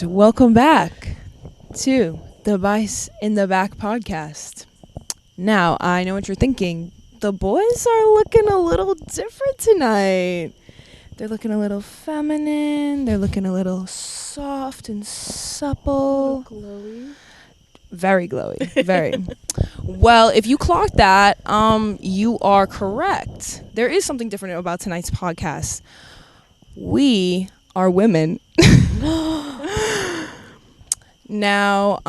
And welcome back to the Vice in the Back podcast. Now, I know what you're thinking. The boys are looking a little different tonight. They're looking a little feminine. They're looking a little soft and supple. Glowy. Very glowy. Very. Well, if you clocked that, you are correct. There is something different about tonight's podcast. We are women. Now,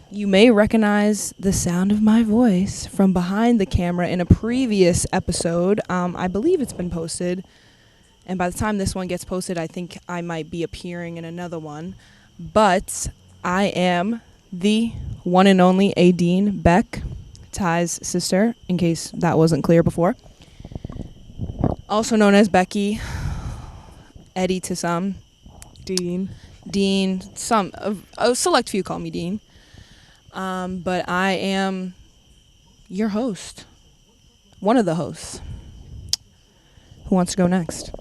you may recognize the sound of my voice from behind the camera in a previous episode. I believe it's been posted. And by the time this one gets posted, I think I might be appearing in another one. But I am the one and only Eadeen Beck, Ty's sister, in case that wasn't clear before. Also known as Becky, Eddie to some, Dean, some, a select few call me Dean. But I am your host, one of the hosts. Who wants to go next?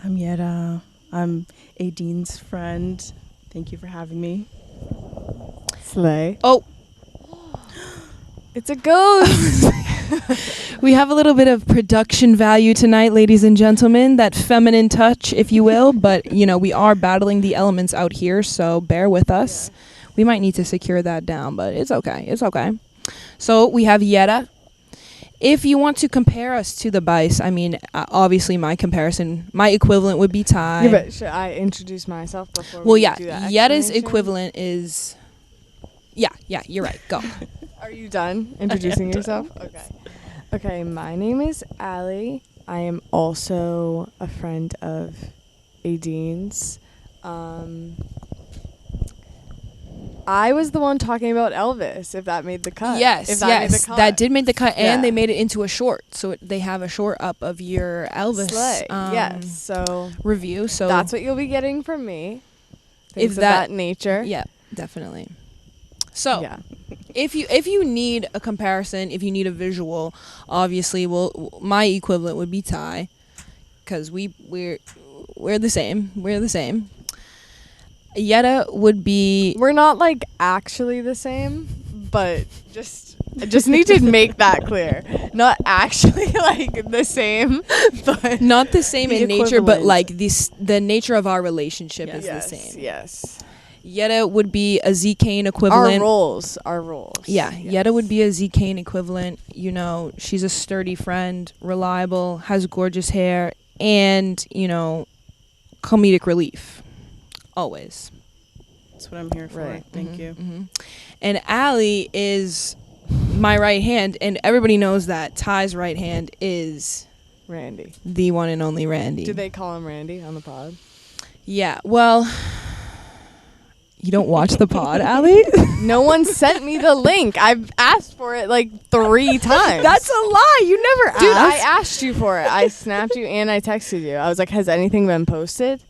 I'm Yera. I'm Eadeen's friend. Thank you for having me. Slay. Oh, It's a ghost. we have a little bit of production value tonight, ladies and gentlemen. That feminine touch, if you will. But, you know, we are battling the elements out here, so bear with us. Yeah. We might need to secure that down, but it's okay. It's okay. So we have Yera. If you want to compare us to the Bice, I mean, obviously my equivalent would be Ty. Yeah, but should I introduce myself before we do that? Yera's equivalent is... Yeah, you're right. Go. Are you done introducing yourself? Okay, my name is Allie. I am also a friend of Eadeen's. I was the one talking about Elvis, if that made the cut. Yes, that did make the cut, and they made it into a short. So they have a short up of your Elvis so review. So that's what you'll be getting from me. Things of that nature. Yeah, definitely. So if you need a comparison, if you need a visual, obviously, my equivalent would be Ty, because we're the same. We're the same. Yera would be... We're not, like, actually the same, but I just need to make that clear. Not actually, like, the same, but... Not the same in nature, but, like, the nature of our relationship is the same. Yes. Yera would be a Z Kane equivalent. Our roles. Yeah, yes. Yera would be a Z Kane equivalent. You know, she's a sturdy friend, reliable, has gorgeous hair, and, you know, comedic relief. Always. That's what I'm here for. Right. Thank you. Mm-hmm. And Allie is my right hand, and everybody knows that Ty's right hand is Randy, the one and only Randy. Do they call him Randy on the pod? Yeah. Well, you don't watch the pod, Allie? No one sent me the link. I've asked for it like 3 times. That's a lie. You never asked. Dude, I asked you for it. I snapped you and I texted you. I was like, has anything been posted?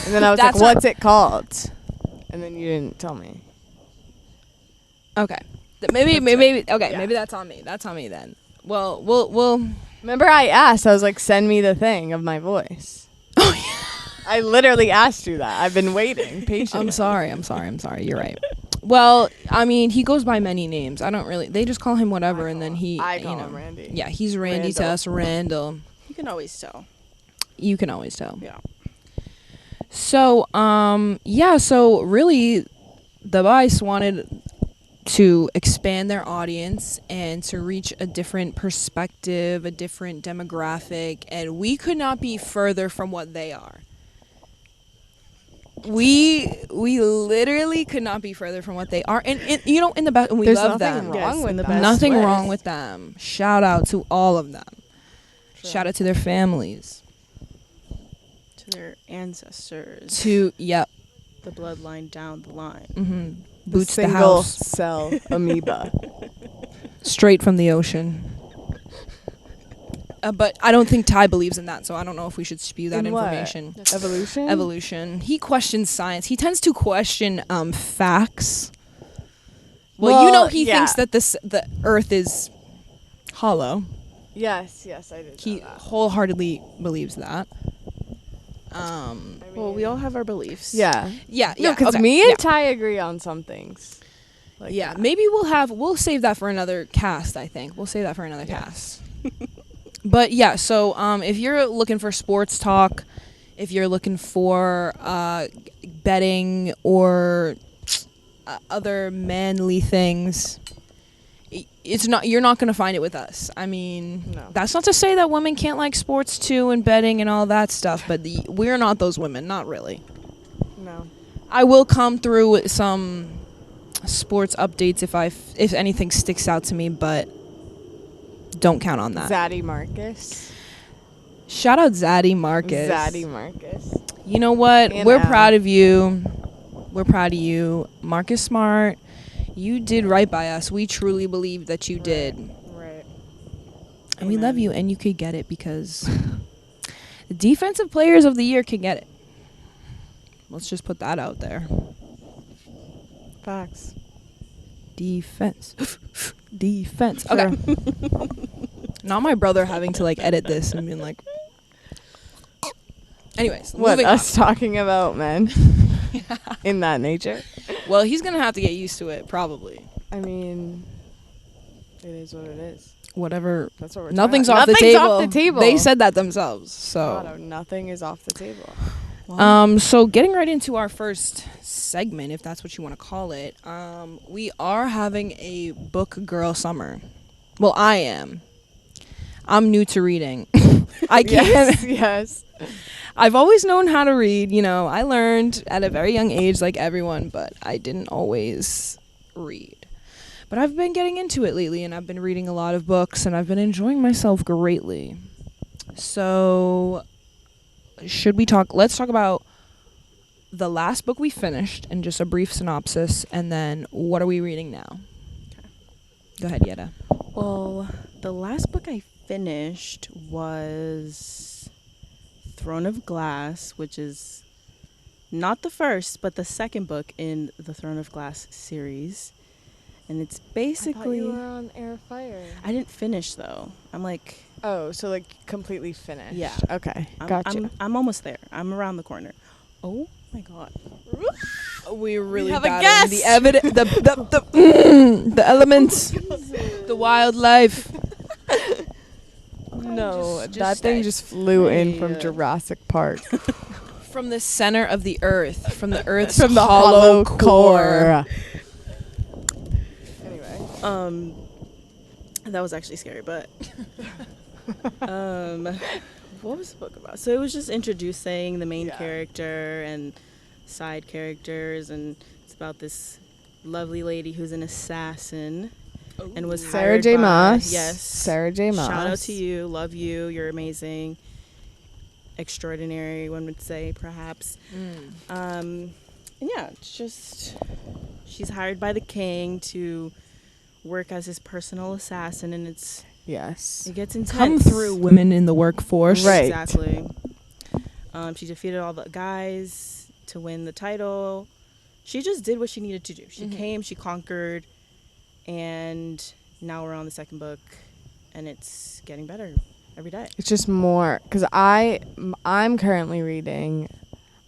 And then I was like, what's it called? And then you didn't tell me. Okay. Maybe that's on me. That's on me then. Well, we'll Remember I asked, I was like, send me the thing of my voice. Oh, yeah. I literally asked you that. I've been waiting patiently. I'm sorry. You're right. Well, I mean, he goes by many names. They just call him whatever, and then I call him Randy. Yeah, he's Randy to us, Randall. You can always tell. Yeah. So, so really, the Vice wanted to expand their audience and to reach a different perspective, a different demographic, and we could not be further from what they are. We literally could not be further from what they are, and you know, in the best, and we love them. Nothing wrong with them. Shout out to all of them. True. Shout out to their families. To their ancestors. The bloodline down the line. Mm-hmm. Boots the single house. Cell amoeba. Straight from the ocean. But I don't think Ty believes in that, so I don't know if we should spew that information. Evolution. He questions science. He tends to question facts. Well, you know, he thinks that the Earth is hollow. Yes, I did. He wholeheartedly believes that. Well, we all have our beliefs. Yeah. Yeah, No, yeah. because okay, me yeah. and Ty agree on some things. Like Yeah, that. maybe we'll save that for another cast, I think. We'll save that for another cast. But yeah, so if you're looking for sports talk, if you're looking for betting or other manly things, you're not going to find it with us. I mean, No. that's not to say that women can't like sports too and betting and all that stuff, but we're not those women, not really. No. I will come through with some sports updates if anything sticks out to me, but don't count on that. Zaddy Marcus. Shout out Zaddy Marcus. Zaddy Marcus. You know what? And We're Al. proud of you. We're proud of you. Marcus Smart, you did right by us. We truly believe that you did. Right. And we love you, and you could get it because the defensive players of the year can get it. Let's just put that out there. Facts. Defense. Defense. Okay. Not my brother having to like edit this and being like. Anyways, What, moving us talking about men in that nature? on. Well, he's gonna have to get used to it, probably. I mean, it is what it is. Whatever. That's what we're Nothing's talking off about. the table. Nothing's off the table. They said that themselves. God, So, nothing is off the table. so getting right into our first segment, if that's what you want to call it, we are having a book girl summer. Well, I am. I'm new to reading. I can't. Yes. I've always known how to read. You know, I learned at a very young age, like everyone, but I didn't always read. But I've been getting into it lately, and I've been reading a lot of books, and I've been enjoying myself greatly. So, let's talk about the last book we finished and just a brief synopsis, and then what are we reading now? Okay. Go ahead, Yera. Well, the last book I finished was Throne of Glass, which is not the first, but the second book in the Throne of Glass series. And it's basically... I thought you were on Air Fire. I didn't finish, though. I'm like... Oh, so like completely finished. Yeah. Okay. I'm, Gotcha. I'm almost there. I'm around the corner. Oh, my God. We really have a battling guest. the evidence, the elements, the wildlife. No, Just that thing stay. just flew in from Yeah. Jurassic Park. From the center of the earth, from the earth's From the hollow core. Anyway. That was actually scary, but what was the book about? So it was just introducing the main character and side characters, and it's about this lovely lady who's an assassin and was Sarah hired J. by- Maas. Yes. Sarah J. Maas. Shout out to you. Love you. You're amazing. Extraordinary, one would say, perhaps. And yeah, it's just she's hired by the king to work as his personal assassin, and it Yes. gets intense. Come through, women in the workforce. Right. Exactly. She defeated all the guys to win the title. She just did what she needed to do. She came, she conquered, and now we're on the second book, and it's getting better every day. It's just more because I'm currently reading.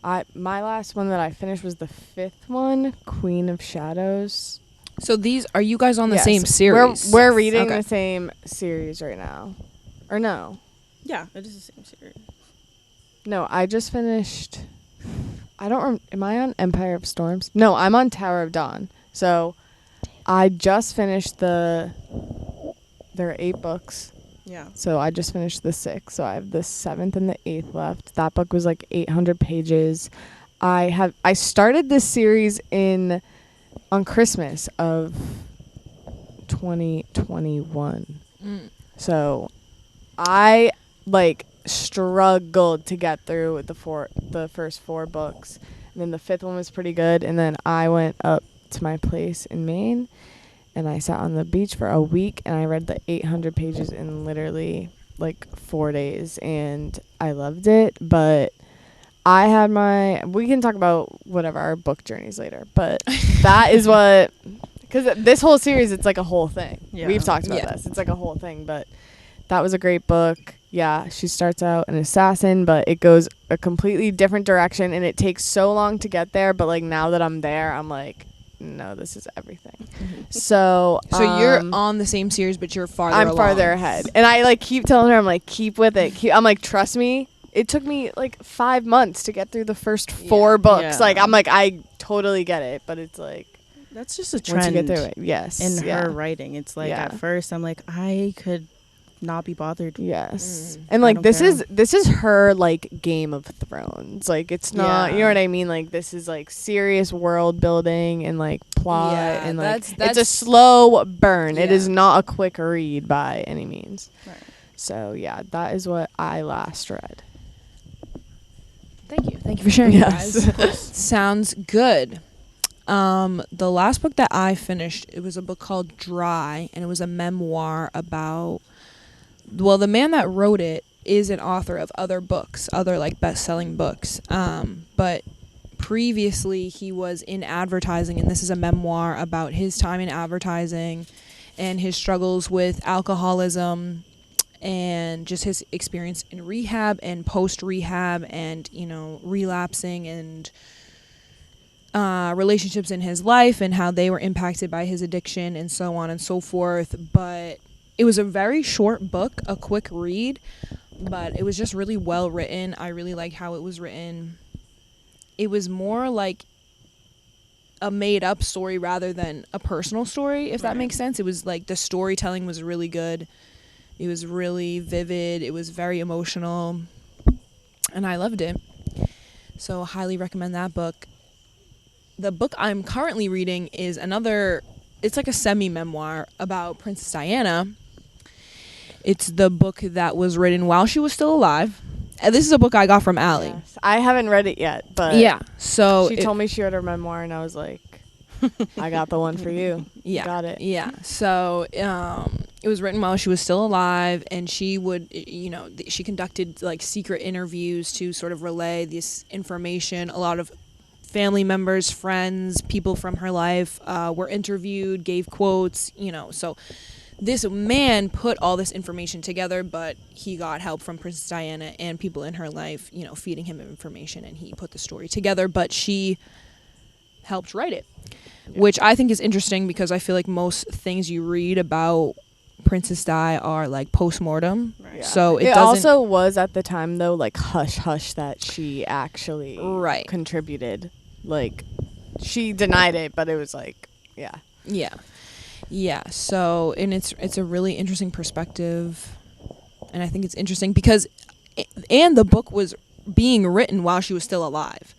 My last one that I finished was the 5th one, Queen of Shadows. So are you guys on the Yes. same series? We're reading Okay. the same series right now, or no? Yeah, it is the same series. No, I just finished. I don't. Am I on Empire of Storms? No, I'm on Tower of Dawn. So, I just finished there are 8 books. Yeah. So I just finished the 6th. So I have the 7th and the 8th left. That book was like 800 pages. I started this series on Christmas of 2021. So I like struggled to get through the first 4 books. And then the 5th one was pretty good, and then I went up to my place in Maine and I sat on the beach for a week and I read the 800 pages in literally like 4 days, and I loved it. But I had we can talk about whatever our book journeys later, but that is what, because this whole series, it's like a whole thing. Yeah. We've talked about this. It's like a whole thing, but that was a great book. yeah, she starts out an assassin, but it goes a completely different direction, and it takes so long to get there. But like now that I'm there, I'm like, no, this is everything. So you're on the same series, but you're farther I'm along. farther ahead, and I like keep telling her, I'm like, keep with it. I'm like, trust me. It took me like 5 months to get through the first 4 books. Yeah. Like I'm like, I totally get it, but it's like That's just a once trend you get through it, yes, in yeah. her writing. It's like Yeah. at first I'm like, I could not be bothered. Yes. Mm. And I like don't this is her like Game of Thrones. Like it's not, you know Yeah. what I mean? Like this is like serious world building and like plot Yeah, and like it's a that's slow burn. It Yeah. is not a quick read by any means. Right. So yeah, that is what I last read. Thank you for sharing, Yes. guys. Sounds good. The last book that I finished, it was a book called Dry, and it was a memoir about, well, the man that wrote it is an author of other books, other like best-selling books. But previously he was in advertising, and this is a memoir about his time in advertising and his struggles with alcoholism and just his experience in rehab and post-rehab and, you know, relapsing and relationships in his life and how they were impacted by his addiction and so on and so forth. But it was a very short book, a quick read, but it was just really well written. I really liked how it was written. It was more like a made-up story rather than a personal story, if that Right. makes sense. It was like the storytelling was really good. It was really vivid. It was very emotional, and I loved it. So highly recommend that book. The book I'm currently reading is another, it's like a semi-memoir about Princess Diana. It's the book that was written while she was still alive. And this is a book I got from Allie. Yes. I haven't read it yet, but Yeah, so she told me she read her memoir, and I was like, I got the one for you. Yeah, Got it. Yeah, so it was written while she was still alive, and she would, you know, she conducted like secret interviews to sort of relay this information. A lot of family members, friends, people from her life were interviewed, gave quotes, you know. So this man put all this information together, but he got help from Princess Diana and people in her life, you know, feeding him information, and he put the story together, but she helped write it. Which I think is interesting because I feel like most things you read about Princess Di are like post-mortem. Right. Yeah. So it also was at the time though like hush hush that she actually Right. contributed. Like she denied it, but it was like Yeah. So, and it's a really interesting perspective, and I think it's interesting because and the book was being written while she was still alive.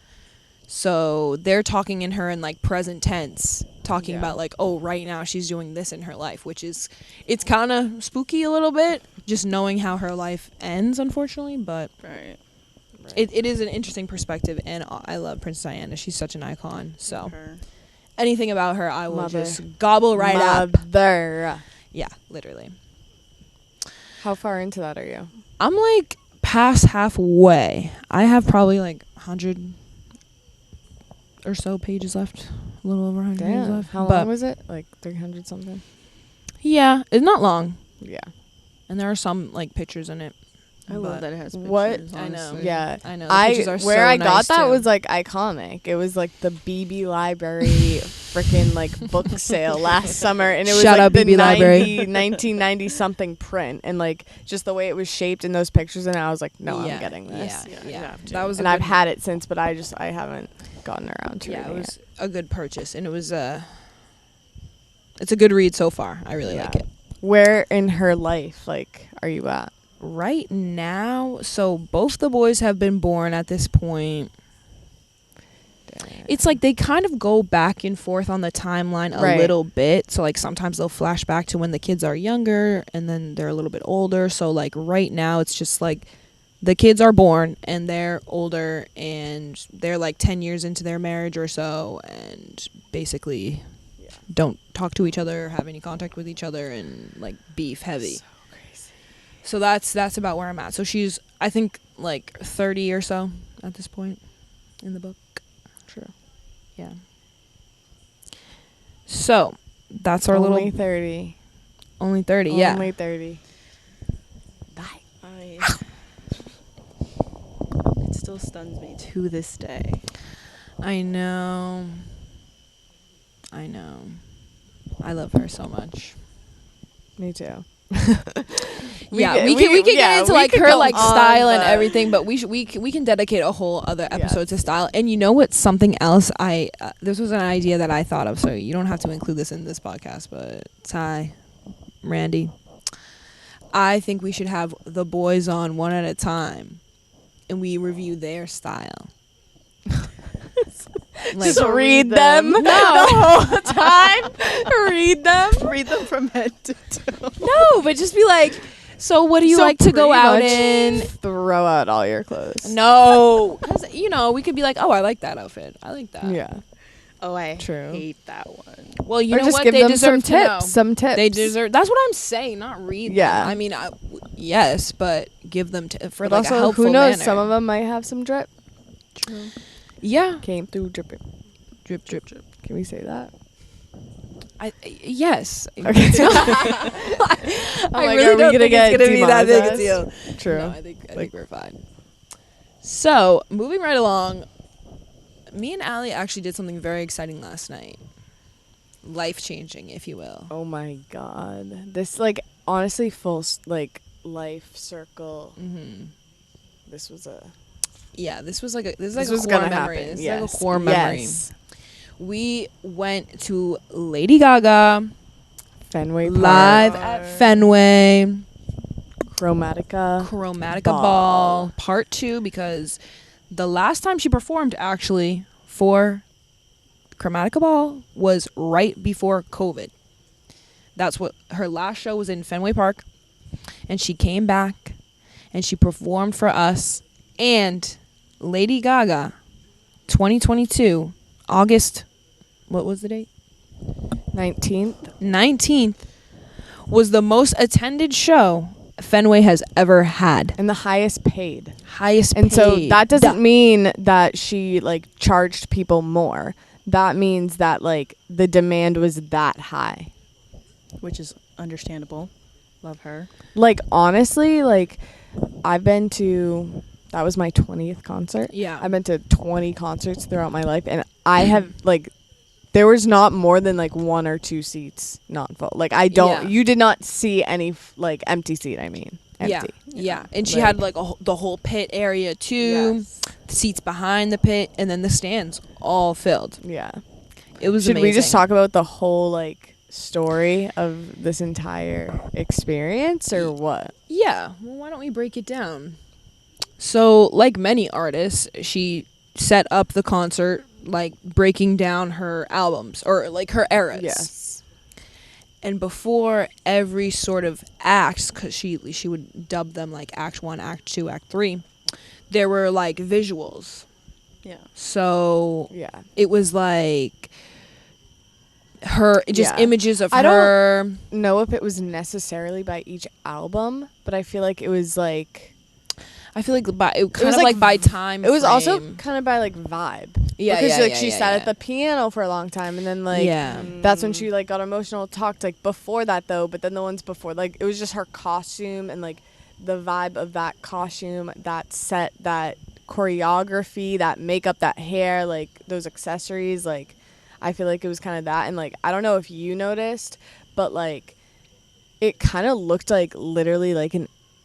So they're talking in her in like present tense, talking about like, oh, right now she's doing this in her life, which is, it's kind of spooky a little bit, just knowing how her life ends, unfortunately. But Right. it is an interesting perspective, and I love Princess Diana. She's such an icon. So Her. anything about her, I will Mother. just gobble right up. Mother. Yeah, literally. How far into that are you? I'm like past halfway. I have probably like 100 or so pages left. A little over 100 pages left. How But long was it? Like 300 something? yeah, it's not long. Yeah. And there are some like pictures in it. I love but that it has pictures. What? I know. honestly. Yeah. I know. The pictures are where so I nice got that too. was like iconic. It was like the BB Library freaking like book sale last summer, and it was Shout like out the BB Library. 1990 something print, and like just the way it was shaped in those pictures, and I was like, no, I'm getting this. Yeah, Yeah, you yeah. have to. That was And a I've good, had it since, but I haven't gotten around to yeah, it reading was a good purchase, and it was it's a good read so far. I really like it. Where in her life, like, are you at? Right now, so both the boys have been born at this point. It's like they kind of go back and forth on the timeline a Right. little bit. So like sometimes they'll flash back to when the kids are younger and then they're a little bit older. So like right now it's just like the kids are born and they're older and they're like 10 years into their marriage or so, and basically don't talk to each other, have any contact with each other, and like beef heavy. So that's about where I'm at. So she's, I think, like 30 or so at this point in the book. True. Yeah. So that's our Only little 30. only 30. Yeah. Only 30. I still stuns me to this day. I know. I love her so much. Me too. We can get into like her like on, style and but- everything, but we can dedicate a whole other episode to style. And you know what? Something else this was an idea that I thought of, so you don't have to include this in this podcast. But Ty, Randy, I think we should have the boys on one at a time, and we review their style. Like, Just read them No. the whole time. Read them. Read them from head to toe. No, but just be like, so what do you So like to go pretty out much in? Throw out all your clothes. No, because we could be like, oh, I like that outfit. I like that. Yeah. Oh, I True. hate that one. Well, you Or know just what? give They them deserve some to know. tips. Some tips. They deserve. That's what I'm saying. Not read. Yeah. Them. I mean, yes, but give them for But like a also, helpful who knows? manner. Some of them might have some drip. True. Yeah. Came through dripping. Drip, drip, drip. Can we say that? Yes. Okay. I really don't think it's gonna be that big a deal. True. No, I think we're fine. So, moving right along, me and Allie actually did something very exciting last night. Life-changing, if you will. Oh my god. This honestly full life circle. Mm-hmm. This was a Yeah, this was like a this core was gonna memory. happen. This is Yes. like a core memory. Yes. We went to Lady Gaga Fenway live Park. at Fenway. Chromatica Ball Part 2, because the last time she performed actually for Chromatica Ball was right before COVID. That's what her last show was, in Fenway Park, and she came back and she performed for us. And Lady Gaga 2022 August, what was the date? 19th was the most attended show Fenway has ever had. and the highest paid. And So that doesn't mean that she charged people more. That means that the demand was that high. Which is understandable. Love her. Honestly, I've been to, that was my 20th concert. Yeah. I've been to 20 concerts throughout my life, and I have there was not more than one or two seats not full. You did not see any empty seat. I mean, empty. Yeah. And she had the whole pit area too. Yes. Seats behind the pit, and then the stands all filled. Yeah. It was Should amazing. we just talk about the whole story of this entire experience, or what? Yeah. Well, why don't we break it down? So, like many artists, she set up the concert breaking down her albums or her eras. Yes. And before every sort of act, because she would dub them Act 1, Act 2, Act 3, there were visuals. Yeah. So Yeah. it was her, just Yeah. images of I don't her. Know if it was necessarily by each album, but I feel like it was I feel it kind was of by time. it was also frame. kind of by vibe. Yeah, because yeah, she sat at the piano for a long time, and then Yeah. that's when she got emotional. Talked before that though, but then the ones before it was just her costume and the vibe of that costume, that set, that choreography, that makeup, that hair, those accessories. I feel it was kind of that, and I don't know if you noticed, but it kind of looked literally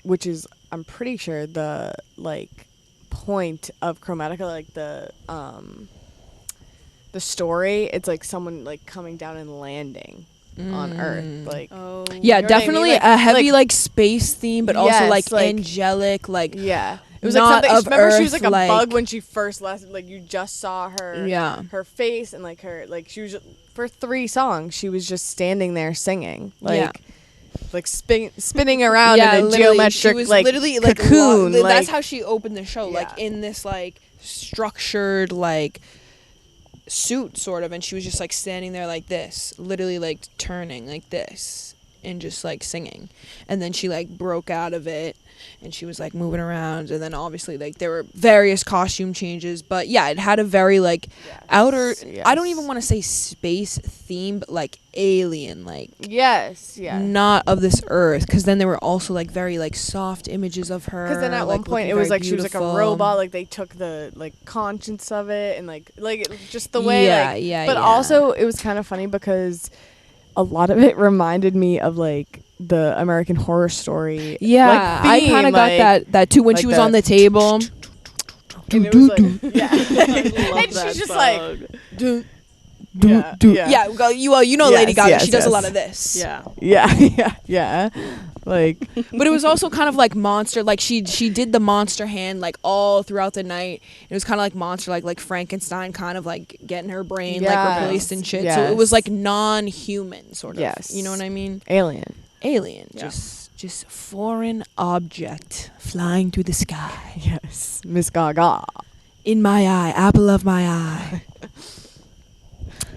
which is, I'm pretty sure, the point of Chromatica, the story, it's someone coming down and landing on Earth, Oh. Yeah, you know what I definitely mean? a heavy space theme, but also Yes, angelic, yeah, it was not something. of Remember, she was Earth, a bug when she first left. You just saw her, Yeah. her face, and her she was for 3 songs. She was just standing there singing, Yeah. spinning around in a literally, geometric she was literally cocoon. That's how she opened the show, Yeah. in this structured suit sort of, and she was just standing there this, literally turning this, and just like singing, and then she like broke out of it and she was like moving around, and then obviously like there were various costume changes, but yeah, it had a very like outer, I don't even want to say space theme, but like alien, like not of this earth, because then there were also like very like soft images of her, because then at like, one point it was like she was like a robot, like they took the like conscience of it, and like just the way but also it was kind of funny because a lot of it reminded me of like the American Horror Story. Yeah, like, I kind of got that too when like she was on the table. And it was like, and she's just like, you know, Lady Gaga, she does a lot of this. Yeah. Like, but it was also kind of like monster, like she did the monster hand like all throughout the night. It was kind of like monster, like Frankenstein, kind of like getting her brain like replaced and shit. So it was like non-human sort of. Yes. You know what I mean? Alien. Yeah. Just foreign object flying through the sky. Yes, Miss Gaga. In my eye, apple of my eye.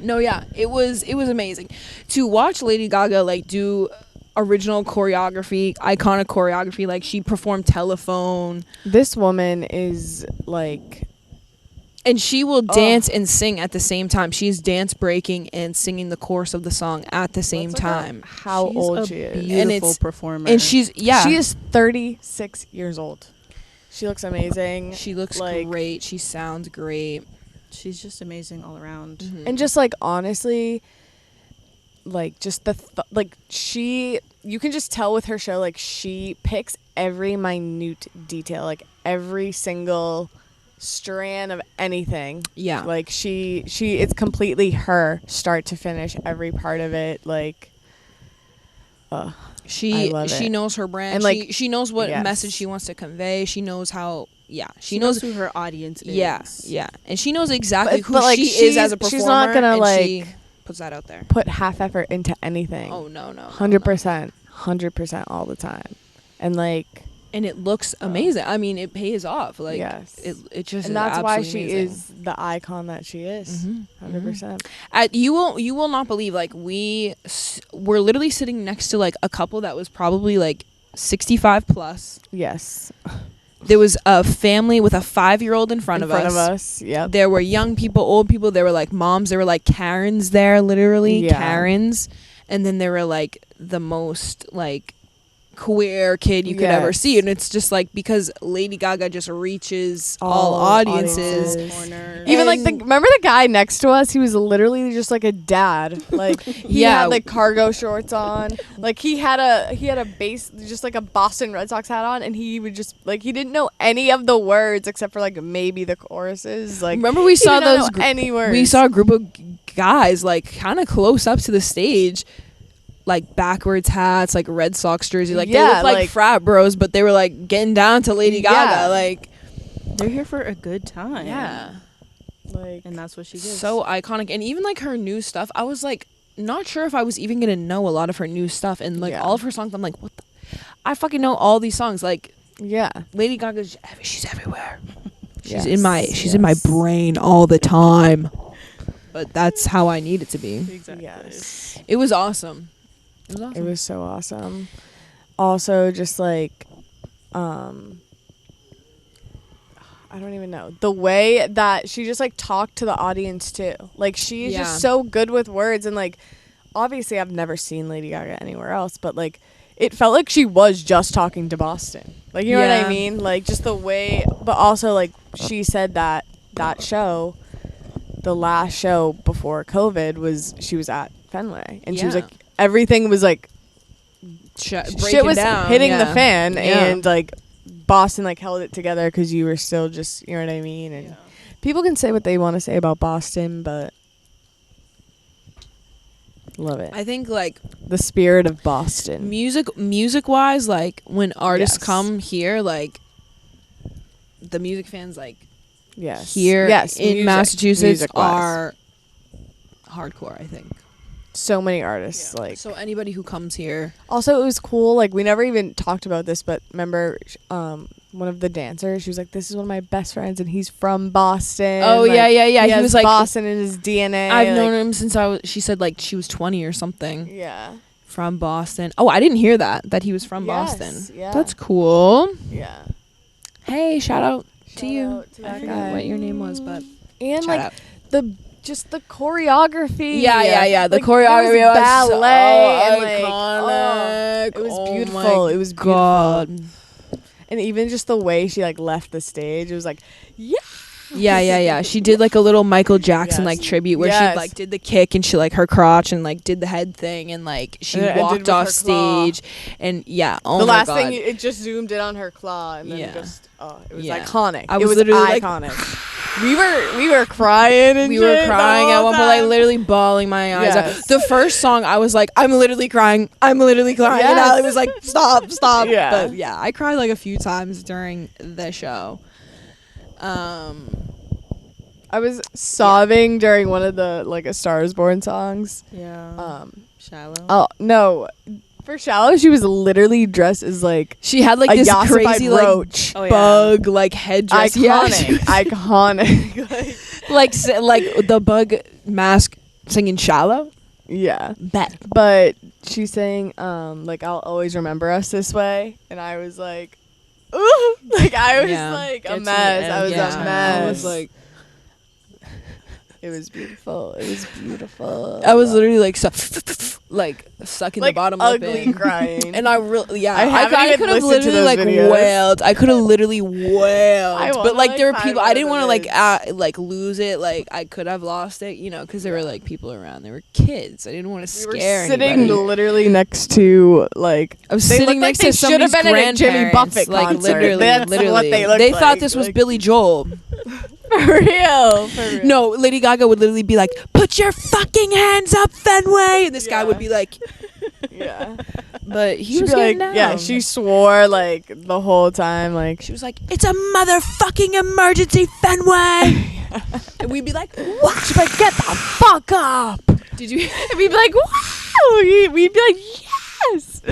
No, yeah, it was amazing to watch Lady Gaga like do original choreography, iconic choreography. Like she performed Telephone. This woman is like, and she will dance and sing at the same time. She's dance breaking and singing the chorus of the song at the same time. How she's old a she is. Beautiful performer. And she is 36 years old. She looks amazing. She looks like, great. She sounds great. She's just amazing all around. Mm-hmm. And just like honestly, like just you can just tell with her show, like she picks every minute detail, like every single strand of anything. Yeah, like she it's completely her start to finish, every part of it. Like she knows her brand, and like she knows what message she wants to convey. She knows how she knows who her audience is. Yeah, and she knows exactly who she is as a performer. She's not gonna she puts that out there, put half effort into anything. Oh no 100% all the time. And like, and it looks amazing. I mean, it pays off. Like, it just, and that's why she amazing. is the icon that she is. 100%. You will not believe, like, we're literally sitting next to like a couple that was probably like 65 plus. Yes. There was a family with a 5-year-old in front of us. Yep. There were young people, old people. There were like moms. There were like Karens there, literally Karens. And then there were like the most like queer kid you could ever see, and it's just like because Lady Gaga just reaches all audiences. Even like remember the guy next to us? He was literally just like a dad. Like he had like cargo shorts on. Like he had a base, just like a Boston Red Sox hat on, and he would just like he didn't know any of the words except for like maybe the choruses. Like remember we saw those any words. We saw a group of guys like kind of close up to the stage, like backwards hats, like Red Sox jersey, like they look like frat bros, but they were like getting down to Lady Gaga. Like they're here for a good time. Yeah, like, and that's what she gives. So iconic. And even like her new stuff, I was like not sure if I was even gonna know a lot of her new stuff, and like all of her songs, I'm like, what the, I fucking know all these songs. Like Lady Gaga, she's everywhere. She's in my brain all the time. But that's how I need it to be. Exactly. Yes. It was awesome. It was so awesome. Also, just like, I don't even know. The way that she just like talked to the audience too. Like she's just so good with words, and like obviously I've never seen Lady Gaga anywhere else, but like it felt like she was just talking to Boston. Like you know what I mean? Like just the way, but also like she said that show, the last show before COVID she was at Fenway, and she was like, everything was like shit was down, hitting the fan, and like Boston like held it together because you were still just, you know what I mean. And people can say what they want to say about Boston, but love it. I think like the spirit of Boston, music wise, like when artists come here, like the music fans like here in Massachusetts are hardcore, I think. So many artists, like so anybody who comes here. Also, it was cool. Like we never even talked about this, but remember, one of the dancers, she was like, "This is one of my best friends, and he's from Boston." Oh like, he was like Boston in his DNA. I've known him since she said like she was 20 or something. Yeah. From Boston. Oh, I didn't hear that he was from Boston. Yeah. That's cool. Yeah. Hey, shout out to Shout you. out to I that forgot guy. what your name was, but And shout like out. the choreography. Yeah. The Like, choreography there was was ballet so and like iconic. it was Oh beautiful. my It was beautiful. God. And even just the way she like left the stage, it was like, yeah. Yeah. She did like a little Michael Jackson like Yes. tribute where Yes. she like did the kick and she like her crotch and like did the head thing and like she And did walked with off her claw. stage and yeah. Oh The my last God. thing, it just zoomed in on her claw and then Yeah. just, it was Yeah. iconic. I It was was literally, like, iconic. we were crying and we were shit crying the at whole one point, like time. literally bawling my eyes out. Yes. The first song, I was like, I'm literally crying. And Yes. Ali was like, stop. Yeah. But yeah, I cried like a few times during the show. I was sobbing during one of the like A Star Is Born songs. Yeah. Shallow. Oh no, for Shallow she was literally dressed as like She had like a this yassified crazy like roach. Oh, yeah. bug like headdress. Yeah, Iconic. like the bug mask singing "Shallow." Yeah, Bet. but she sang like I'll always remember us this way, and I was like, ooh, like I was Yeah. like Get a to the mess. end. I was Yeah. a mess. I was like, it was beautiful. It was beautiful. I was literally like, like sucking like the bottom lip ugly in. could And I really, yeah, I haven't even could have listened to literally those like videos. wailed. I could have literally wailed. I But wanna, like there were like, people. find I didn't one want of to those. like lose it. Like I could have lost it, you know, because there were like people around. There were kids. I didn't want to we were scare sitting anybody. literally next to like I was they sitting looked like next they to should have somebody's been at a Jimmy grandparents. Buffett Like concert. literally, That's literally. what they looked They thought like. this was Like, Billy Joel. for real. No, Lady Gaga would literally be like, "Put your fucking hands up, Fenway," and this guy would Yeah. be like, Yeah. but he She'd was be getting like, down. yeah, she swore like the whole time, like She was like, "It's a motherfucking emergency, Fenway," and we'd be like, "What?" she'd be like, get the fuck up. Did you? And we'd be like, wow. We'd be like, yes.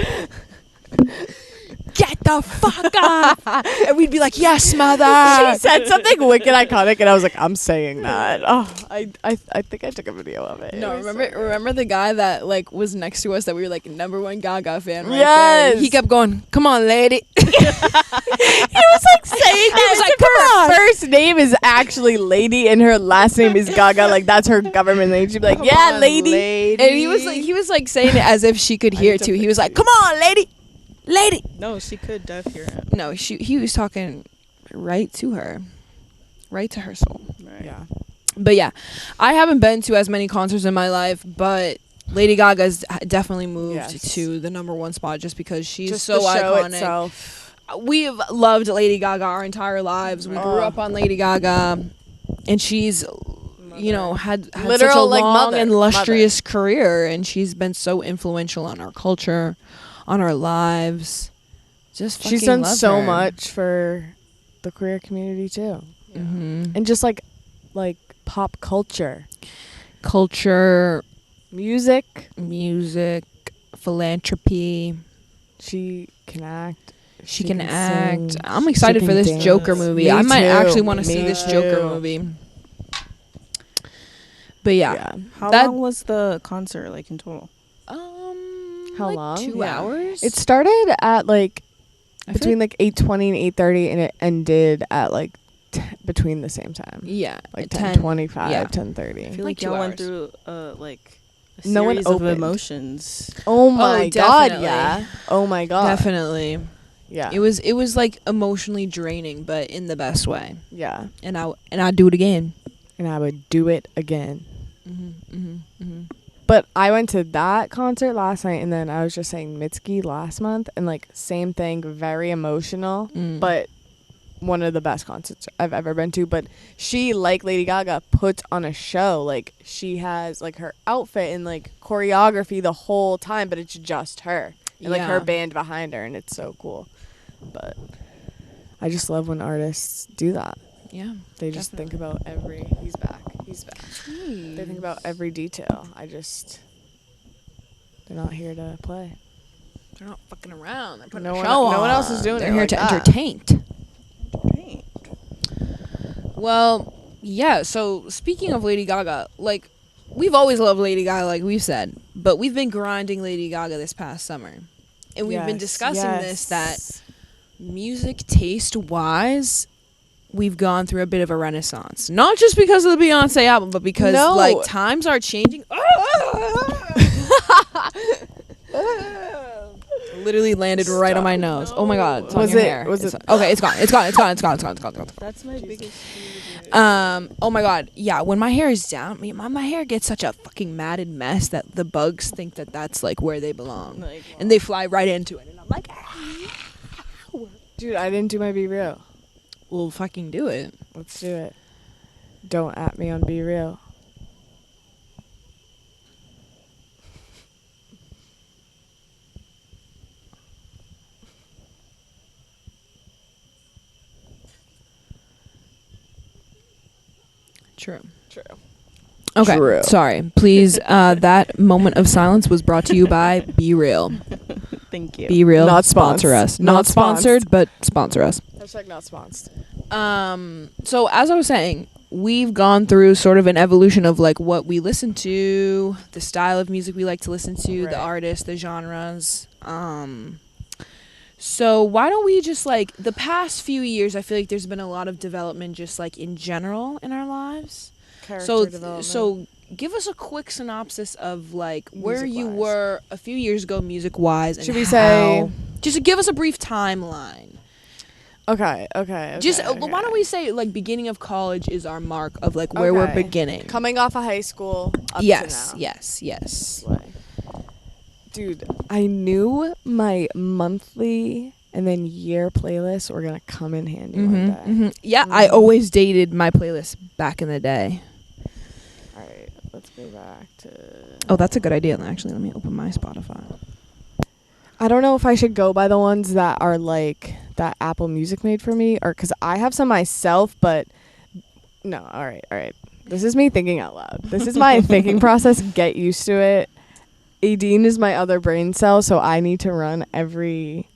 Get the fuck up, and we'd be like, "Yes, mother." She said something wicked iconic, and I was like, I'm saying that. Oh, I think I took a video of it. No, It was so remember the guy that like was next to us that we were like #1 Gaga fan right Yes. there. He kept going, "Come on, lady." He was like saying that. was as like, if "Come her on." first name is actually Lady, and her last name is Gaga. Like that's her government name. She'd be like, yeah, lady. And he was like saying it as if she could hear too. He was like, "Come on, lady." No, she could deaf hear him. No, he was talking right to her, right to her soul. Right. Yeah. But yeah, I haven't been to as many concerts in my life, but Lady Gaga's definitely moved Yes. to the #1 spot just because she's Just so the show iconic. itself. We've loved Lady Gaga our entire lives. We grew up on Lady Gaga, and she's, you know, had such a Literal, like, long mother. and illustrious career, and she's been so influential on our culture, on our lives. Just She's fucking done love so her. much for the queer community too, Mhm. and just like pop culture, music. music, philanthropy. She can act. She can sing, act. I'm excited she for can this dance. Joker movie. Me I might too. actually want to see Me this Joker too. movie. But yeah. Yeah. How That- long was the concert, like, in total? How like long? 2 Yeah. hours. It started at like I feel between like 8:20 and 8:30, and it ended at like between the same time. yeah, Like 10. 10:25, yeah. 10:30. I feel like like 2 y'all went hours. through, like, a No one series of opened. emotions. Oh my god, definitely. yeah. Oh my god. Definitely. Yeah. It was like emotionally draining, but in the best way. Yeah. And I'd do it again. And I would do it again. Mm-hmm. But I went to that concert last night, and then I was just saying Mitski last month, and like same thing, very emotional, but one of the best concerts I've ever been to. But she, like Lady Gaga, puts on a show. Like she has like her outfit and like choreography the whole time, but it's just her and like her Yeah. band behind her, and it's so cool. But I just love when artists do that. Yeah. They just think about every. He's back. They think about every detail. They're not here to play. They're not fucking around. They're putting No a one- show no one on. else is doing They're it here like to that. entertain. Right. Well, yeah. So speaking of Lady Gaga, like we've always loved Lady Gaga, like we've said, but we've been grinding Lady Gaga this past summer. And we've been discussing this, that music taste wise, we've gone through a bit of a renaissance. Not just because of the Beyonce album, but because like times are changing. Literally landed right on my nose. No. Oh my god! It's on your hair. Okay? It's gone. It's gone. It's gone. It's gone. It's gone. It's gone. That's my biggest. Oh my god. Yeah. When my hair is down, my hair gets such a fucking matted mess that the bugs think that that's like where they belong, like, and they fly right into it. And I'm like, dude, I didn't do my Be Real. Well, fucking do it. Let's do it. Don't at me on Be Real. True. Okay. True. Sorry. Please, that moment of silence was brought to you by Be Real. Thank you. Be Real. Not sponsor us. Not sponsored, but sponsor us. Hashtag not sponsored. So as I was saying, we've gone through sort of an evolution of like what we listen to, the style of music we like to listen to, the artists, the genres. So why don't we just like the past few years, I feel like there's been a lot of development just like in general in our lives. Character development. So give us a quick synopsis of like where you were a few years ago music wise, and should we say just give us a brief timeline. Okay. Why don't we say like beginning of college is our mark of like where we're beginning. Coming off of high school up to now. Yes. Dude, I knew my monthly and then year playlists were going to come in handy one day. Mm-hmm. Yeah, I always dated my playlist back in the day. All right, let's go back to... Oh, that's a good idea. Actually, let me open my Spotify. I don't know if I should go by the ones that are like that Apple Music made for me, or because I have some myself, but no. All right. This is me thinking out loud. This is my thinking process. Get used to it. Eadeen is my other brain cell, so I need to run every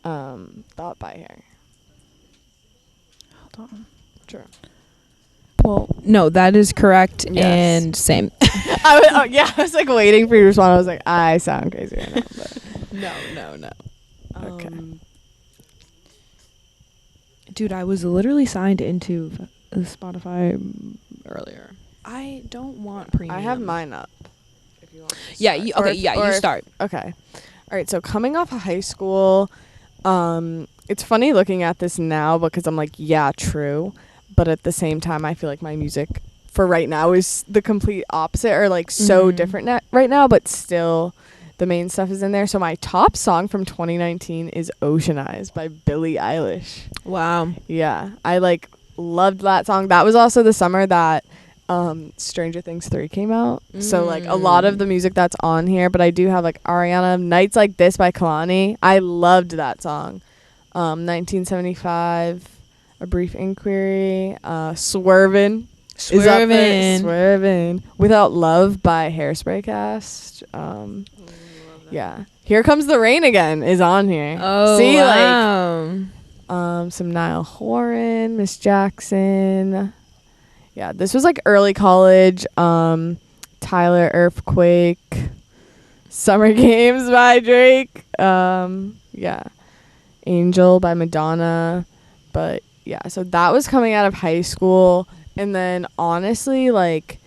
thought by here. Hold on. True. Well, no, that is correct, yes. And same. I was like waiting for you to respond. I was like, I sound crazy right now. But No. Okay. Dude, I was literally signed into Spotify earlier. I don't want premium. I have mine up. If you want you start. Okay. All right, so coming off of high school, it's funny looking at this now because I'm like, yeah, true. But at the same time, I feel like my music for right now is the complete opposite, or like so different right now, but still the main stuff is in there. So my top song from 2019 is Ocean Eyes by Billie Eilish. Wow. Yeah, I like loved that song. That was also the summer that Stranger Things 3 came out. So like a lot of the music that's on here, but I do have like Ariana, Nights Like This by Kalani. I loved that song. 1975, A Brief Inquiry, Swervin'. Swervin'. Without Love by Hairspray Cast. Yeah. Here Comes the Rain Again is on here. Oh, see, wow. Like some Niall Horan, Miss Jackson. Yeah, this was like early college. Tyler Earthquake, Summer Games by Drake. Yeah. Angel by Madonna. But yeah, so that was coming out of high school. And then honestly, like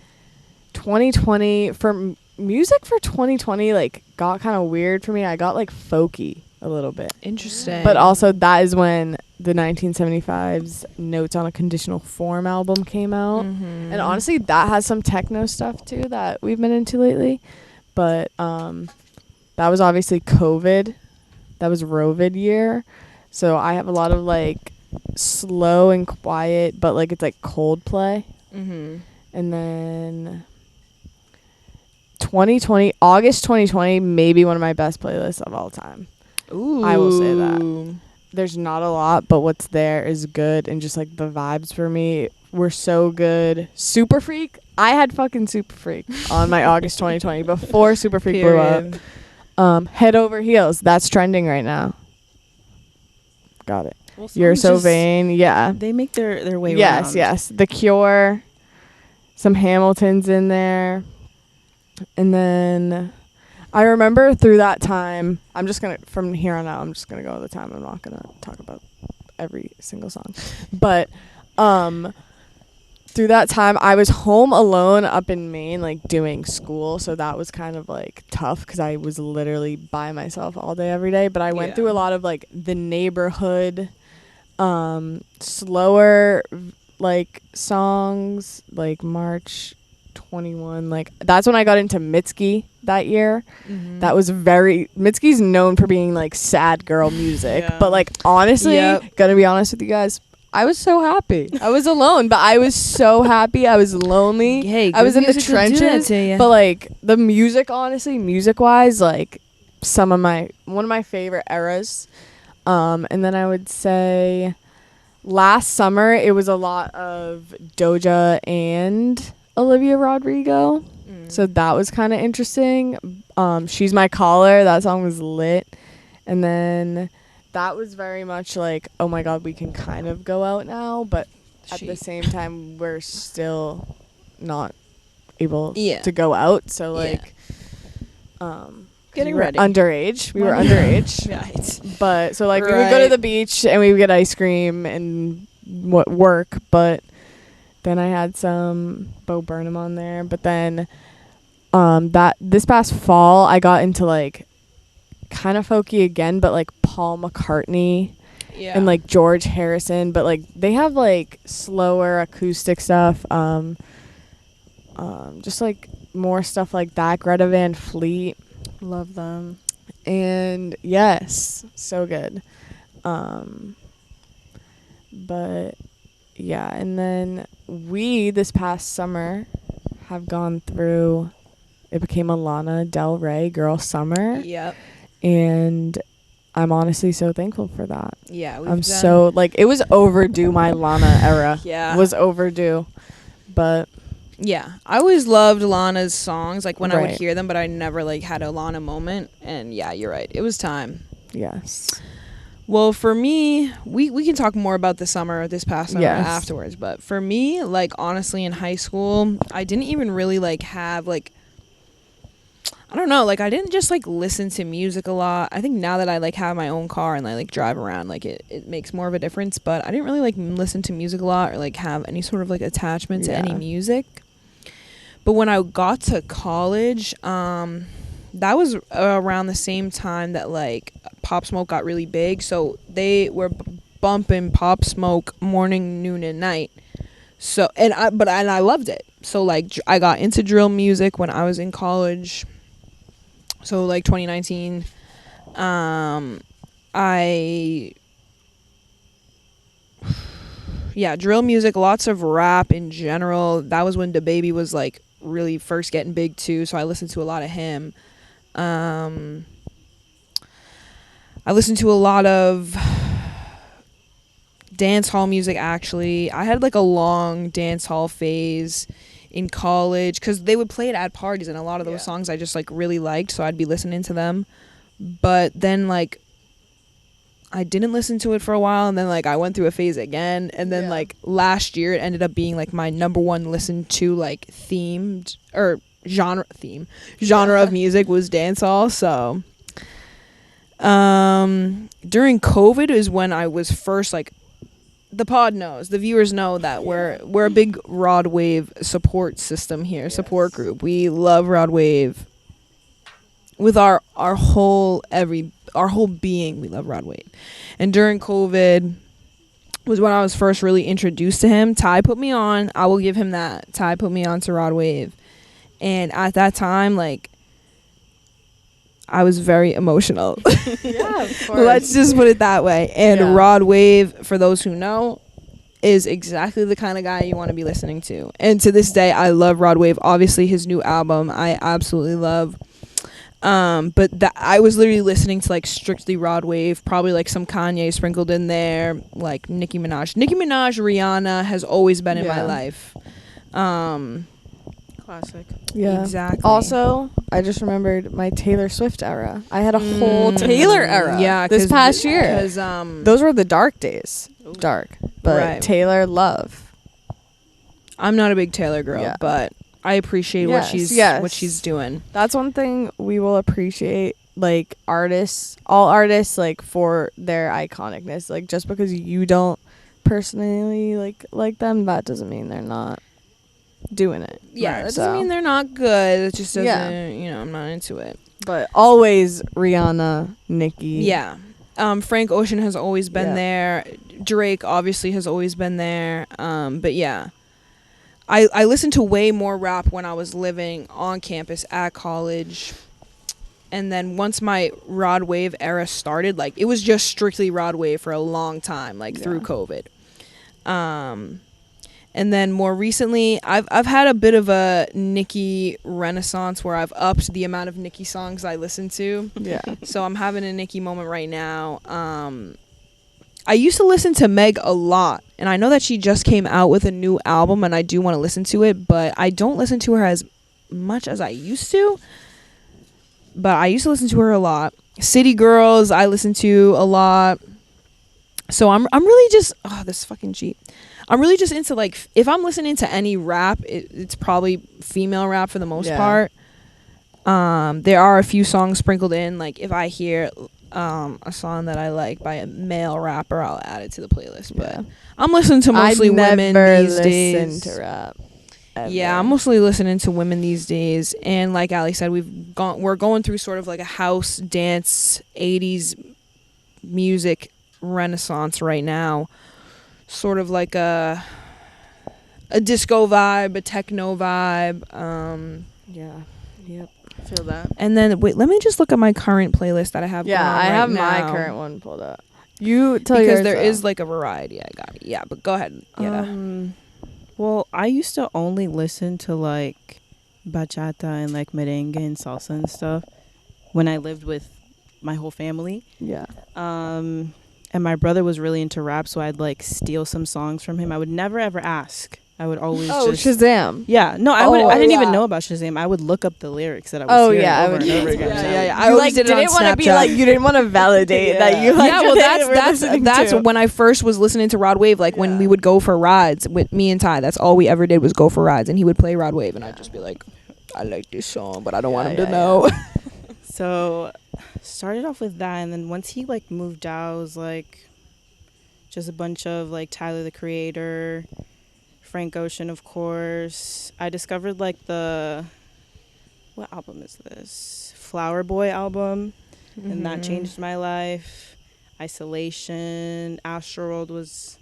2020 for music for 2020 like got kind of weird for me. I got like folky a little bit. Interesting. But also that is when the 1975's Notes on a Conditional Form album came out. And honestly, that has some techno stuff too that we've been into lately. But that was obviously COVID. That was Rovid year. So I have a lot of like slow and quiet, but like it's like Coldplay. And then 2020, August 2020, maybe one of my best playlists of all time. Ooh. I will say that. There's not a lot, but what's there is good, and just like the vibes for me were so good. Super Freak. I had fucking Super Freak on my August 2020 before Super Freak blew up. Head Over Heels. That's trending right now. Got it. Well, You're So Vain. Yeah. They make their way around. Yes. The Cure. Some Hamilton's in there. And then I remember through that time, from here on out, I'm just going to go all the time. I'm not going to talk about every single song. But through that time, I was home alone up in Maine, like doing school. So that was kind of like tough because I was literally by myself all day, every day. But I went through a lot of like the neighborhood, slower like songs, like March 21. Like that's when I got into Mitski that year. Mm-hmm. That was Mitski's known for being like sad girl music. Yeah. But like honestly, gotta be honest with you guys, I was so happy. I was alone, but I was so happy. I was lonely. Hey, I was in the music will do that trenches. to ya. But like the music, honestly, music wise, like one of my favorite eras. And then I would say last summer it was a lot of Doja and Olivia Rodrigo. So that was kind of interesting. She's My Caller. That song was lit. And then that was very much like, oh my God, we can kind of go out now, but at the same time, we're still not able to go out. So like, Getting we were ready. underage. We were underage. Right. But so like we would go to the beach and we would get ice cream and work. But then I had some Bo Burnham on there. But then this past fall I got into like kind of folky again, but like Paul McCartney and like George Harrison, but like they have like slower acoustic stuff, just like more stuff like that. Greta Van Fleet, Love them. and yes, so good. But yeah, and then we this past summer have gone through, it became a Lana Del Rey Girl Summer. Yep. And I'm honestly so thankful for that. Yeah, so like it was overdue. My Lana era was overdue, but yeah, I always loved Lana's songs, like when I would hear them, but I never like had a Lana moment. And yeah, you're right, it was time. Yes. Well, for me, we can talk more about this past summer afterwards. But for me, like honestly, in high school, I didn't even really like have like, I don't know, like I didn't just like listen to music a lot. I think now that I like have my own car and I like drive around, like it makes more of a difference. But I didn't really like listen to music a lot or like have any sort of like attachment to any music. But when I got to college, that was around the same time that like Pop Smoke got really big. So they were bumping Pop Smoke morning, noon, and night. So and I loved it. So like I got into drill music when I was in college. So like 2019, drill music, lots of rap in general. That was when DaBaby was like really first getting big too. So I listened to a lot of him. I listened to a lot of dance hall music. Actually, I had like a long dance hall phase in college because they would play it at parties, and a lot of those songs I just like really liked, so I'd be listening to them. But then like I didn't listen to it for a while, and then like I went through a phase again, and then like last year it ended up being like my number one listened to like genre of music was dancehall. So during COVID is when I was first like, the pod knows, the viewers know that we're a big Rod Wave support system here, support group. We love Rod Wave with our whole being. We love Rod Wave. And during COVID was when I was first really introduced to him. Ty put me on. I will give him that. Ty put me on to Rod Wave. And at that time, like, I was very emotional. Yeah, of course. Let's just put it that way. And Rod Wave, for those who know, is exactly the kind of guy you want to be listening to. And to this day, I love Rod Wave. Obviously, his new album, I absolutely love. But I was literally listening to like strictly Rod Wave, probably like some Kanye sprinkled in there, like Nicki Minaj, Rihanna has always been in my life. Classic. Yeah. Exactly. Also, I just remembered my Taylor Swift era. I had a whole Taylor era. Yeah, this past year. Because those were the dark days. Dark, but Right. Taylor love. I'm not a big Taylor girl, but I appreciate Yes, what yes. she's doing. That's one thing we will appreciate, like all artists, like for their iconicness. Like just because you don't personally like them, that doesn't mean they're not doing it. Yeah, Right. that So- doesn't mean they're not good. It just doesn't, Yeah. you know, I'm not into it. But always Rihanna, Nicki. Yeah. Frank Ocean has always been Yeah. there. Drake obviously has always been there. But yeah. I listened to way more rap when I was living on campus at college. And then once my Rod Wave era started, like it was just strictly Rod Wave for a long time, like through Yeah. COVID. And then more recently, I've had a bit of a Nicki renaissance where I've upped the amount of Nicki songs I listen to. Yeah. So I'm having a Nicki moment right now. I used to listen to Meg a lot, and I know that she just came out with a new album, and I do want to listen to it, but I don't listen to her as much as I used to. But I used to listen to her a lot. City Girls, I listen to a lot. So I'm really just this fucking Jeep. I'm really just into, like, if I'm listening to any rap, it's probably female rap for the most Yeah. part. There are a few songs sprinkled in. Like if I hear a song that I like by a male rapper, I'll add it to the playlist. But Yeah. I'm listening to mostly women these days. To rap. Yeah, I'm mostly listening to women these days. And like Ali said, we're going through sort of like a house dance 80s music renaissance right now. Sort of like a disco vibe, a techno vibe. Yeah. Yep. I feel that. And then wait, let me just look at my current playlist that I have. Yeah, going on I right have my now. current one pulled up. You tell because yours, there though. is like a variety. I got it. Yeah, but go ahead. Yeah. Well, I used to only listen to like bachata and like merengue and salsa and stuff when I lived with my whole family. Yeah. And my brother was really into rap, so I'd like steal some songs from him. I would never ever ask. I would always just Shazam. yeah. No, I Oh, I didn't even yeah. know about Shazam. I would look up the lyrics that I was Oh, hearing yeah, I over would and over do again. that. Yeah, yeah. I You always like did it on didn't want to be Snapchat. like you didn't want to validate that you like Yeah, well, were listening that's to. when I first was listening to Rod Wave. Like when we would go for rides with me and Ty. That's all we ever did was go for rides, and he would play Rod Wave, and I'd just be like, I like this song, but I don't want him to know. So started off with that, and then once he like moved out, it was like just a bunch of like Tyler the Creator, Frank Ocean, of course. I discovered like what album is this? Flower Boy album, and that changed my life. Isolation, Astroworld was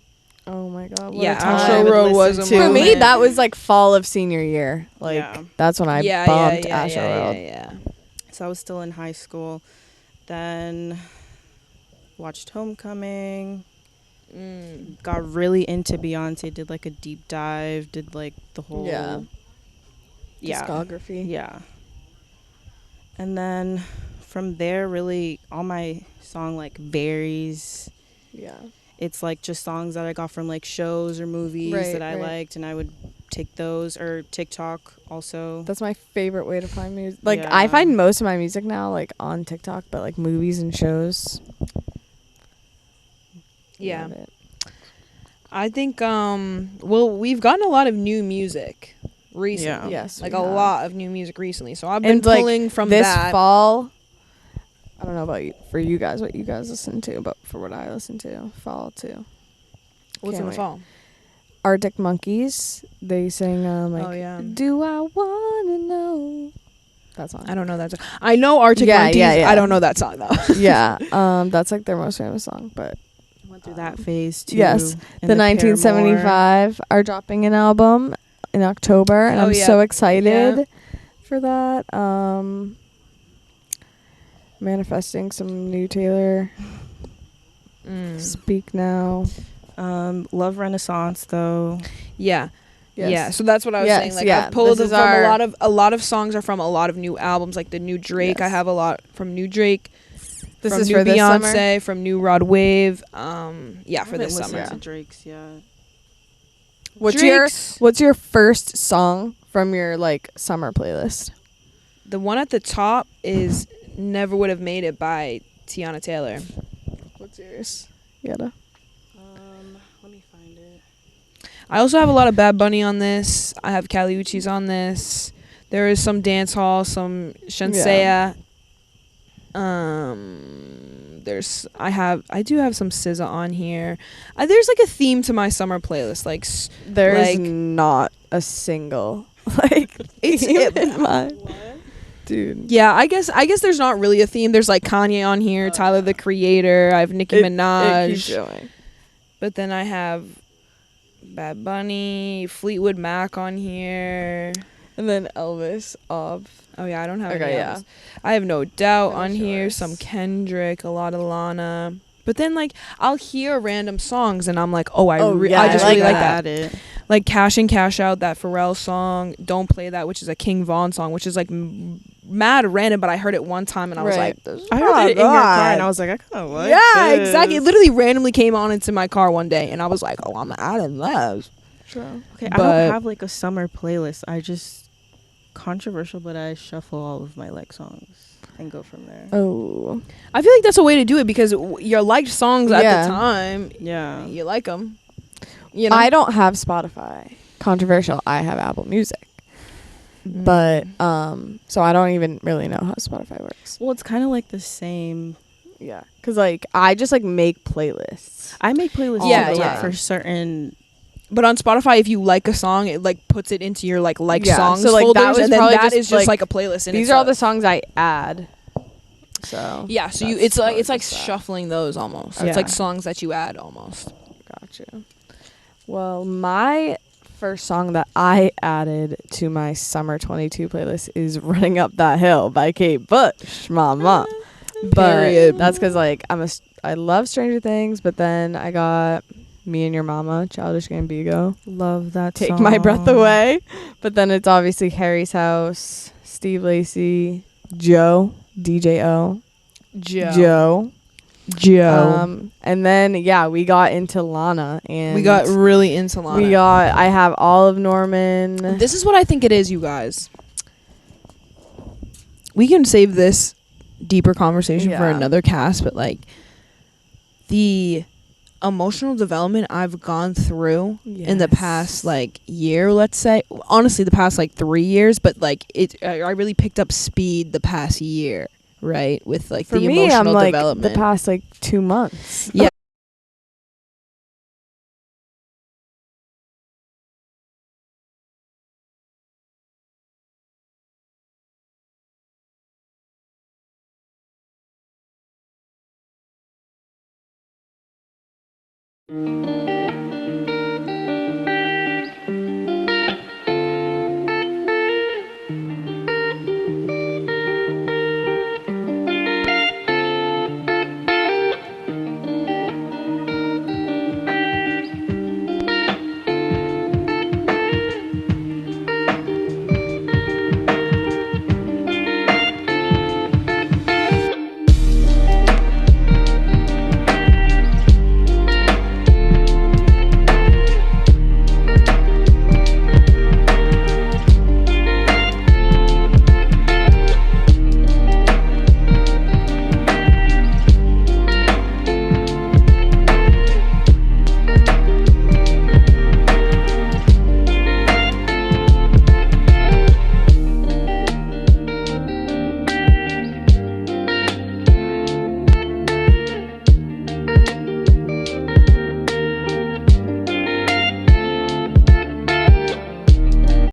Oh my god. Yeah, Astro Astroworld World was was a a For me, moment. that was like fall of senior year. Like Yeah. that's when I yeah, bumped yeah, Astro yeah, World. yeah. so I was still in high school. Then watched Homecoming. Got really into Beyonce. Did like a deep dive. Did like the whole yeah. Discography. Yeah. And then from there, really, all my song like varies. Yeah. It's like just songs that I got from like shows or movies Right, that I right. liked, and I would take those, or TikTok also. That's my favorite way to find music. Like Yeah. I find most of my music now like on TikTok, but like movies and shows. Yeah. Love it. I think we've gotten a lot of new music recently. Yeah. Yes. Like we a have. lot of new music recently. So I've been And, like, pulling from this that. fall. I don't know about you, for you guys what you guys listen to, but for what I listen to, fall too. What's in Can't the wait. fall? Arctic Monkeys. They sing like, Oh, yeah. Do I wanna know? That song. I don't know that song. I know Arctic Yeah, Monkeys. yeah, yeah. I don't know that song though. Yeah. That's like their most famous song, but Went through that phase too. yes, and the Paramore. 1975 are dropping an album in October, and Oh, I'm yeah. so excited Yeah. for that. Manifesting some new Taylor. Speak Now. Love Renaissance though. Yeah. Yes. Yeah, so that's what I was Yes, saying. Like yeah, I've pulled this from is our- a lot of songs are from a lot of new albums, like the new Drake. I Yes. have a lot from new Drake. This from is new for this Beyonce, summer. from new Rod Wave. Yeah, for I this haven't listened summer. to Drake's yet. What's your first song from your like summer playlist? The one at the top is "Never Would Have Made It" by Tiana Taylor. What's yours? Yera. Let me find it. I also have a lot of Bad Bunny on this. I have Kali Uchis on this. There is some dance hall, some Shenseea. I do have some SZA on here. There's like a theme to my summer playlist. There's like not a single like it's theme in mine. Dude. Yeah, I guess there's not really a theme. There's like Kanye on here, Tyler the Creator. I have Nicki Minaj. It keeps going. But then I have Bad Bunny, Fleetwood Mac on here. And then Elvis of. Oh yeah, I don't have Okay, any yeah. Elvis. I have No Doubt No on here, choice. some Kendrick, a lot of Lana. But then like I'll hear random songs and I'm like, oh, I just really like that. Like Cash In Cash Out, that Pharrell song. Don't Play That, which is a King Von song, which is like mad random, but I heard it one time and I was like, this is I heard it in your car God. and I was like, I kind of like Yeah, this. exactly. It literally randomly came on into my car one day and I was like, oh, I'm adding this. True. Okay, I But- don't have like a summer playlist. I just controversial, but I shuffle all of my like songs and go from there. Oh. I feel like that's a way to do it because your liked songs at Yeah. the time, Yeah. you like them. You know? I don't have Spotify. Controversial. I have Apple Music. But so I don't even really know how Spotify works. Well, it's kind of like the same. Yeah. Cuz like I just like make playlists. I make playlists Yeah, too, but, like, yeah. for certain. But on Spotify, if you like a song, it like puts it into your like Yeah, songs so, like, that folders, was and then probably that just, is just like, like a playlist. In These are all the itself. songs I add. So Yeah, so that's it's probably like just that. shuffling those almost. Yeah. It's like songs that you add almost. Gotcha. Well, my first song that I added to my summer 22 playlist is "Running Up That Hill" by Kate Bush, mama. But Period. that's because like I love Stranger Things, but then I got "Me and Your Mama," Childish Gambino, Love that "Take song. My Breath Away," but then it's obviously Harry's House, Steve Lacy, Joe, DJO, Joe. And then we got into Lana, and We got really into Lana. I have Olive Norman. This is what I think it is, you guys. We can save this deeper conversation for Yeah. another cast, but like the emotional development I've gone through in the past like year, let's say, honestly the past like 3 years, but like I really picked up speed the past year, right? With like For the me, emotional I'm like development. the past like 2 months. Yeah.